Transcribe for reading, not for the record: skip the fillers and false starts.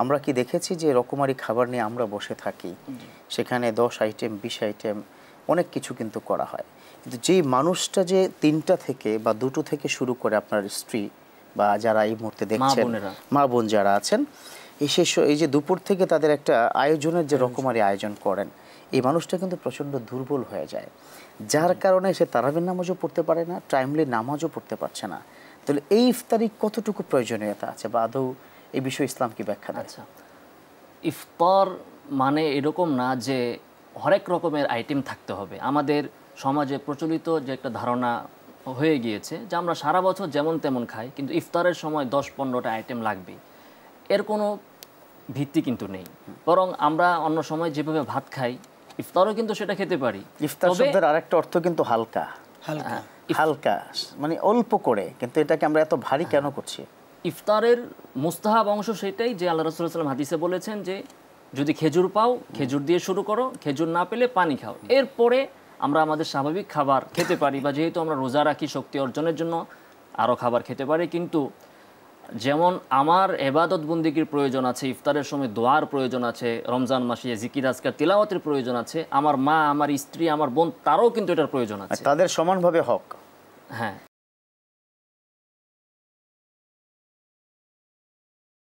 আমরা কি দেখেছি যে রকমারি খাবার নিয়ে আমরা বসে থাকি, সেখানে 10 আইটেম 20 আইটেম অনেক কিছু কিন্তু করা হয়, কিন্তু যেই মানুষটা যে 3টা থেকে বা 2টো থেকে শুরু করে আপনার স্ত্রী বা যারা এই মুহূর্তে দেখছেন মা বোন যারা আছেন, এই যে দুপুর থেকে তাদের একটা আয়োজনের যে রকমারি আয়োজন করেন, এই মানুষটা কিন্তু প্রচণ্ড দুর্বল হয়ে যায়, যার কারণে সে তারাবির নামাজও পড়তে পারে না, টাইমলি নামাজও পড়তে পারছে না। তাহলে এই ইফতারি কতটুকু প্রয়োজনীয়তা আছে বা আদৌ এই বিষয়ে ইসলাম কি ব্যাখ্যা দেয়? আচ্ছা, ইফতার মানে এরকম না যে হরেক রকমের আইটেম থাকতে হবে। আমাদের সমাজে প্রচলিত যে একটা ধারণা হয়ে গিয়েছে যে আমরা সারা বছর যেমন তেমন খাই, কিন্তু ইফতারের সময় 10-15টা আইটেম লাগবে, এর কোনো ভিত্তি কিন্তু নেই। বরং আমরা অন্য সময় যেভাবে ভাত খাই, ইফতারও কিন্তু সেটা খেতে পারি। ইফতার শব্দের আরেকটা অর্থ কিন্তু হালকা, হালকা মানে অল্প করে, কিন্তু এটাকে আমরা এত ভারী কেন করছি? ইফতারের মুস্তাহাব অংশ সেটাই যে আল্লাহ রাসূল সাল্লাল্লাহু আলাইহি ওয়াসাল্লাম হাদিসে বলেছেন যে যদি খেজুর পাও খেজুর দিয়ে শুরু করো, খেজুর না পেলে পানি খাও, এরপরে আমরা আমাদের স্বাভাবিক খাবার খেতে পারি, বা যেহেতু আমরা রোজা রাখি শক্তি অর্জনের জন্য আরও খাবার খেতে পারি। কিন্তু যেমন আমার ইবাদত বন্দেগীর প্রয়োজন আছে, ইফতারের সময় দোয়ার প্রয়োজন আছে, রমজান মাসে জিকির আজকার তিলাওয়াতের প্রয়োজন আছে, আমার মা, আমার স্ত্রী, আমার বোন, তারও কিন্তু এটার প্রয়োজন আছে, তাদের সমানভাবে হক। হ্যাঁ,